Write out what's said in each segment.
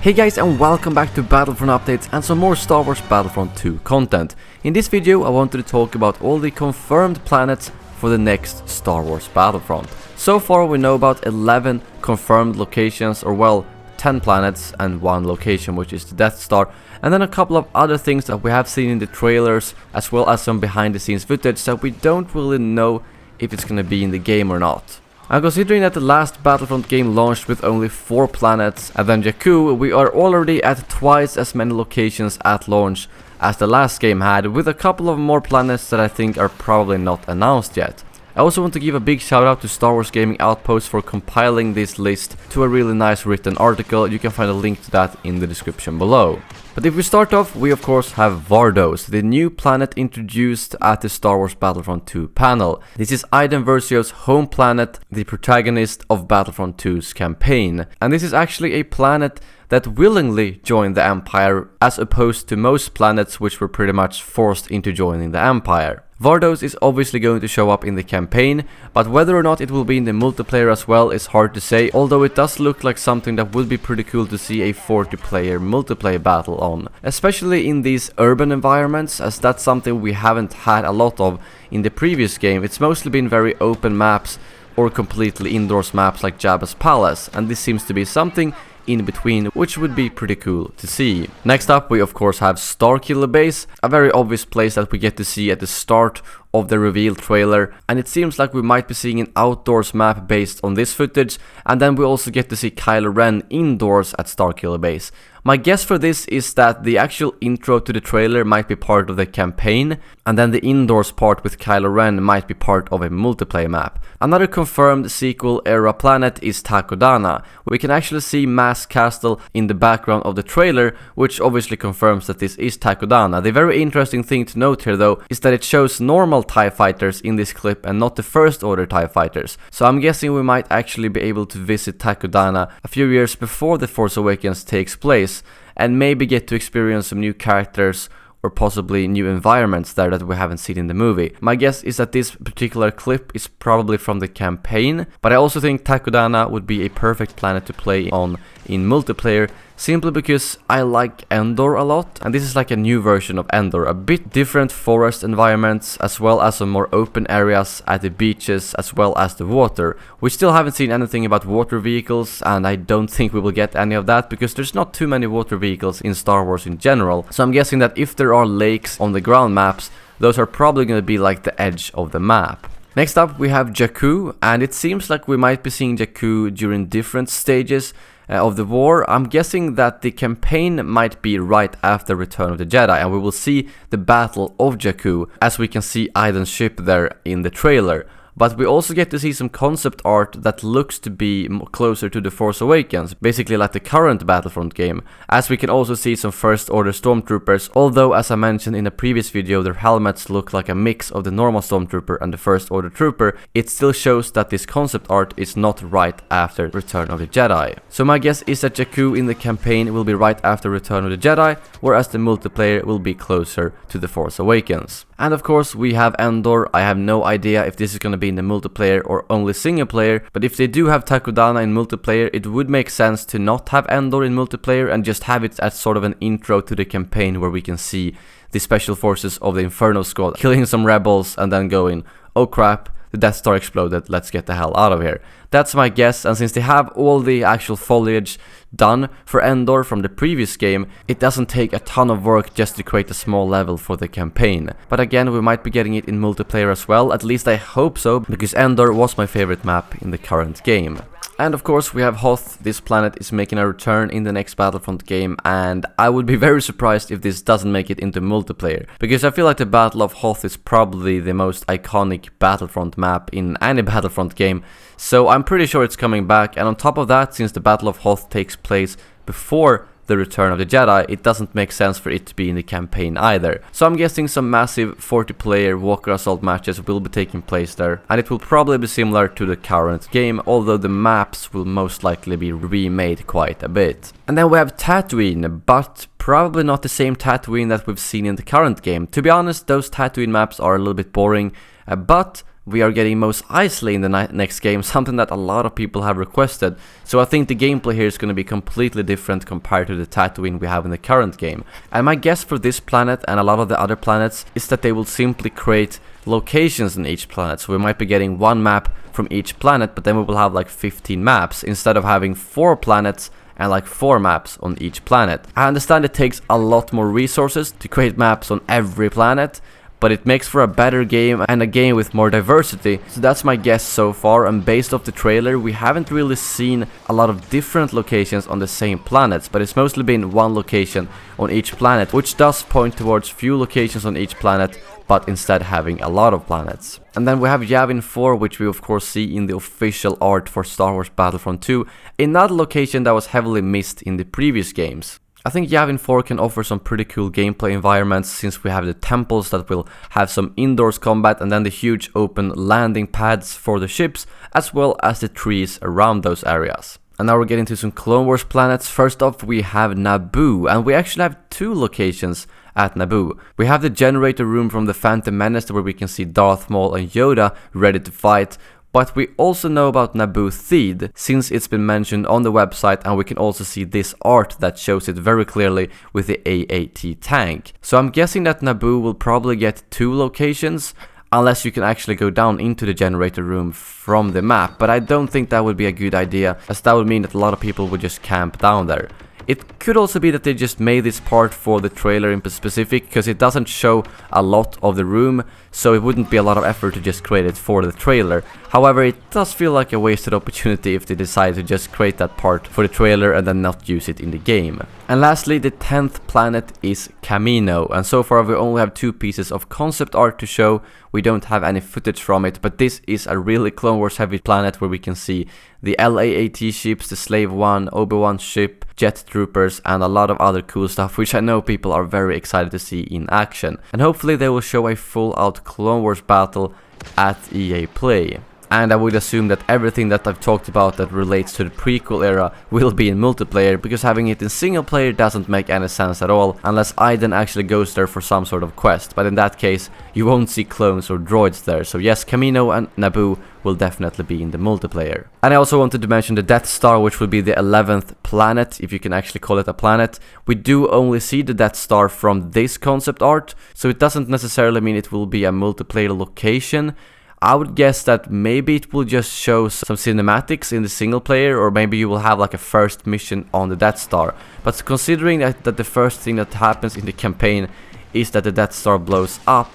Hey guys, and welcome back to Battlefront updates and some more Star Wars Battlefront 2 content. In this video I wanted to talk about all the confirmed planets for the next Star Wars Battlefront. So far we know about 11 confirmed locations, or well, 10 planets and 1 location, which is the Death Star, and then a couple of other things that we have seen in the trailers, as well as some behind the scenes footage that we don't really know if it's gonna be in the game or not. And considering that the last Battlefront game launched with only 4 planets and then Jakku, we are already at twice as many locations at launch as the last game had, with a couple of more planets that I think are probably not announced yet. I also want to give a big shout out to Star Wars Gaming Outpost for compiling this list to a really nice written article. You can find a link to that in the description below. But if we start off, we of course have Vardos, the new planet introduced at the Star Wars Battlefront 2 panel. This is Iden Versio's home planet, the protagonist of Battlefront 2's campaign. And this is actually a planet that willingly joined the Empire, as opposed to most planets which were pretty much forced into joining the Empire. Vardos is obviously going to show up in the campaign, but whether or not it will be in the multiplayer as well is hard to say, although it does look like something that would be pretty cool to see a 40-player multiplayer battle on, especially in these urban environments, as that's something we haven't had a lot of in the previous game. It's mostly been very open maps or completely indoors maps like Jabba's Palace, and this seems to be something in between, which would be pretty cool to see. Next up we of course have Starkiller Base, a very obvious place that we get to see at the start of the reveal trailer, and it seems like we might be seeing an outdoors map based on this footage, and then we also get to see Kylo Ren indoors at Starkiller Base. My guess for this is that the actual intro to the trailer might be part of the campaign, and then the indoors part with Kylo Ren might be part of a multiplayer map. Another confirmed sequel era planet is Takodana. We can actually see Mass Castle in the background of the trailer, which obviously confirms that this is Takodana. The very interesting thing to note here though is that it shows normal TIE fighters in this clip and not the First Order TIE fighters. So I'm guessing we might actually be able to visit Takodana a few years before The Force Awakens takes place, and maybe get to experience some new characters or possibly new environments there that we haven't seen in the movie. My guess is that this particular clip is probably from the campaign, but I also think Takodana would be a perfect planet to play on in multiplayer, simply because I like Endor a lot, and this is like a new version of Endor, a bit different forest environments, as well as some more open areas at the beaches, as well as the water. We still haven't seen anything about water vehicles, and I don't think we will get any of that, because there's not too many water vehicles in Star Wars in general. So I'm guessing that if there are lakes on the ground maps, those are probably going to be like the edge of the map. Next up we have Jakku, and it seems like we might be seeing Jakku during different stages of the war. I'm guessing that the campaign might be right after Return of the Jedi, and we will see the Battle of Jakku, as we can see Iden's ship there in the trailer. But we also get to see some concept art that looks to be closer to The Force Awakens, basically like the current Battlefront game, as we can also see some First Order Stormtroopers, although as I mentioned in a previous video, their helmets look like a mix of the normal Stormtrooper and the First Order Trooper. It still shows that this concept art is not right after Return of the Jedi. So my guess is that Jakku in the campaign will be right after Return of the Jedi, whereas the multiplayer will be closer to The Force Awakens. And of course we have Endor. I have no idea if this is going to be in the multiplayer or only single player, but if they do have Takodana in multiplayer, it would make sense to not have Endor in multiplayer and just have it as sort of an intro to the campaign, where we can see the special forces of the Inferno Squad killing some rebels and then going, oh crap, the Death Star exploded, let's get the hell out of here. That's my guess, and since they have all the actual foliage done for Endor from the previous game, it doesn't take a ton of work just to create a small level for the campaign. But again, we might be getting it in multiplayer as well, at least I hope so, because Endor was my favorite map in the current game. And of course we have Hoth. This planet is making a return in the next Battlefront game, and I would be very surprised if this doesn't make it into multiplayer, because I feel like the Battle of Hoth is probably the most iconic Battlefront map in any Battlefront game, so I'm pretty sure it's coming back. And on top of that, since the Battle of Hoth takes place before the Return of the Jedi, it doesn't make sense for it to be in the campaign either. So I'm guessing some massive 40-player Walker Assault matches will be taking place there, and it will probably be similar to the current game, although the maps will most likely be remade quite a bit. And then we have Tatooine, but probably not the same Tatooine that we've seen in the current game. To be honest, those Tatooine maps are a little bit boring, but we are getting Mos Eisley in the next game, something that a lot of people have requested. So I think the gameplay here is going to be completely different compared to the Tatooine we have in the current game. And my guess for this planet and a lot of the other planets is that they will simply create locations in each planet. So we might be getting one map from each planet, but then we will have like 15 maps instead of having 4 planets and like 4 maps on each planet. I understand it takes a lot more resources to create maps on every planet, but it makes for a better game and a game with more diversity. So that's my guess so far, and based off the trailer we haven't really seen a lot of different locations on the same planets, but it's mostly been one location on each planet, which does point towards few locations on each planet, but instead having a lot of planets. And then we have Yavin 4, which we of course see in the official art for Star Wars Battlefront 2, another location that was heavily missed in the previous games. I think Yavin 4 can offer some pretty cool gameplay environments, since we have the temples that will have some indoors combat and then the huge open landing pads for the ships, as well as the trees around those areas. And now we're getting to some Clone Wars planets. First off we have Naboo, and we actually have 2 locations at Naboo. We have the generator room from the Phantom Menace where we can see Darth Maul and Yoda ready to fight, but we also know about Naboo Theed, since it's been mentioned on the website, and we can also see this art that shows it very clearly with the AAT tank. So I'm guessing that Naboo will probably get 2 locations, unless you can actually go down into the generator room from the map, but I don't think that would be a good idea, as that would mean that a lot of people would just camp down there. It could also be that they just made this part for the trailer in specific, because it doesn't show a lot of the room, so it wouldn't be a lot of effort to just create it for the trailer. However, it does feel like a wasted opportunity if they decide to just create that part for the trailer and then not use it in the game. And lastly, the 10th planet is Kamino, and so far we only have 2 pieces of concept art to show. We don't have any footage from it, but this is a really Clone Wars heavy planet where we can see the LAAT ships, the Slave One, Obi-Wan ship, jet troopers, and a lot of other cool stuff, which I know people are very excited to see in action. And hopefully they will show a full out Clone Wars battle at EA Play. And I would assume that everything that I've talked about that relates to the prequel era will be in multiplayer, because having it in single player doesn't make any sense at all, unless Aiden actually goes there for some sort of quest, but in that case you won't see clones or droids there. So yes, Kamino and Naboo will definitely be in the multiplayer. And I also wanted to mention the Death Star, which will be the 11th planet, if you can actually call it a planet. We do only see the Death Star from this concept art, so it doesn't necessarily mean it will be a multiplayer location. I would guess that maybe it will just show some cinematics in the single player, or maybe you will have like a first mission on the Death Star. But considering that the first thing that happens in the campaign is that the Death Star blows up,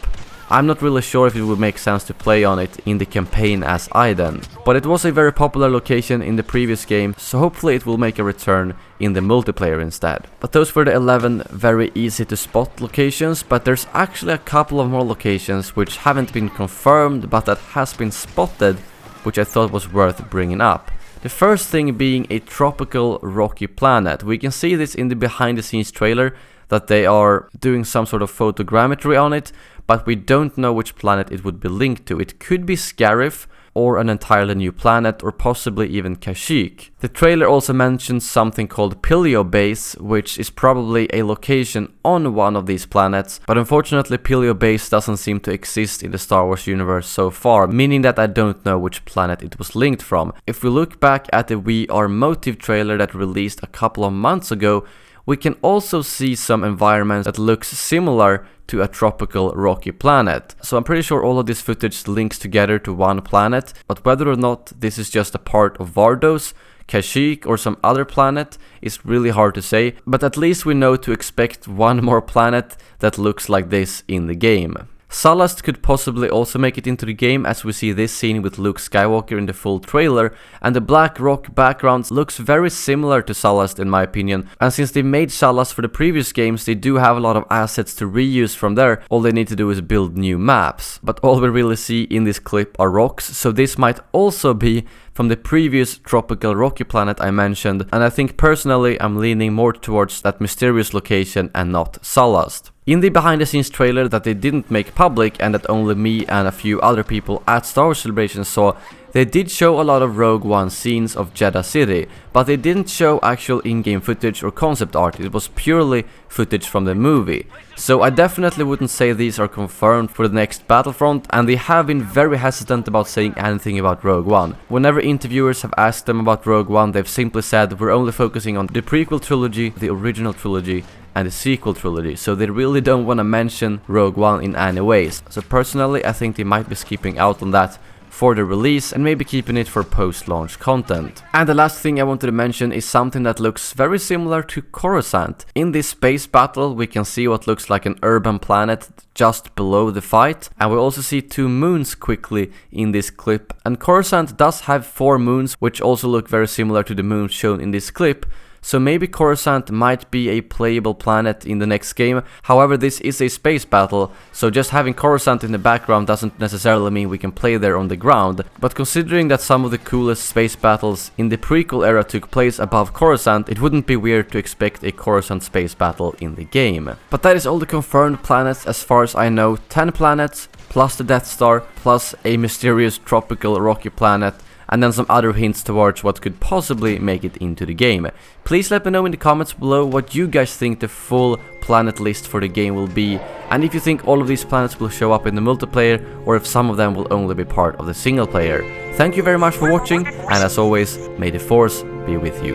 I'm not really sure if it would make sense to play on it in the campaign as Aiden. But it was a very popular location in the previous game, so hopefully it will make a return in the multiplayer instead. But those were the 11 very easy to spot locations, but there's actually a couple of more locations which haven't been confirmed but that has been spotted, which I thought was worth bringing up. The first thing being a tropical rocky planet. We can see this in the behind the scenes trailer, that they are doing some sort of photogrammetry on it, but we don't know which planet it would be linked to. It could be Scarif, or an entirely new planet, or possibly even Kashyyyk. The trailer also mentions something called Pilio Base, which is probably a location on one of these planets, but unfortunately Pilio Base doesn't seem to exist in the Star Wars universe so far, meaning that I don't know which planet it was linked from. If we look back at the We Are Motive trailer that released a couple of months ago, we can also see some environments that looks similar to a tropical rocky planet. So I'm pretty sure all of this footage links together to one planet, but whether or not this is just a part of Vardos, Kashyyyk, or some other planet is really hard to say, but at least we know to expect one more planet that looks like this in the game. Sullust could possibly also make it into the game, as we see this scene with Luke Skywalker in the full trailer, and the black rock background looks very similar to Sullust in my opinion, and since they made Sullust for the previous games, they do have a lot of assets to reuse from there. All they need to do is build new maps, but all we really see in this clip are rocks, so this might also be from the previous tropical rocky planet I mentioned, and I think personally I'm leaning more towards that mysterious location and not Sullust. In the behind the scenes trailer that they didn't make public and that only me and a few other people at Star Wars Celebration saw, they did show a lot of Rogue One scenes of Jeddah City, but they didn't show actual in-game footage or concept art. It was purely footage from the movie. So I definitely wouldn't say these are confirmed for the next Battlefront, and they have been very hesitant about saying anything about Rogue One. Whenever interviewers have asked them about Rogue One, they've simply said we're only focusing on the prequel trilogy, the original trilogy, and the sequel trilogy, so they really don't want to mention Rogue One in any ways. So personally, I think they might be skipping out on that for the release and maybe keeping it for post-launch content. And the last thing I wanted to mention is something that looks very similar to Coruscant. In this space battle we can see what looks like an urban planet just below the fight, and we also see 2 moons quickly in this clip, and Coruscant does have 4 moons which also look very similar to the moons shown in this clip. So maybe Coruscant might be a playable planet in the next game. However, this is a space battle, so just having Coruscant in the background doesn't necessarily mean we can play there on the ground. But considering that some of the coolest space battles in the prequel era took place above Coruscant, it wouldn't be weird to expect a Coruscant space battle in the game. But that is all the confirmed planets as far as I know. 10 planets, plus the Death Star, plus a mysterious tropical rocky planet, and then some other hints towards what could possibly make it into the game. Please let me know in the comments below what you guys think the full planet list for the game will be, and if you think all of these planets will show up in the multiplayer, or if some of them will only be part of the single player. Thank you very much for watching, and as always, may the Force be with you.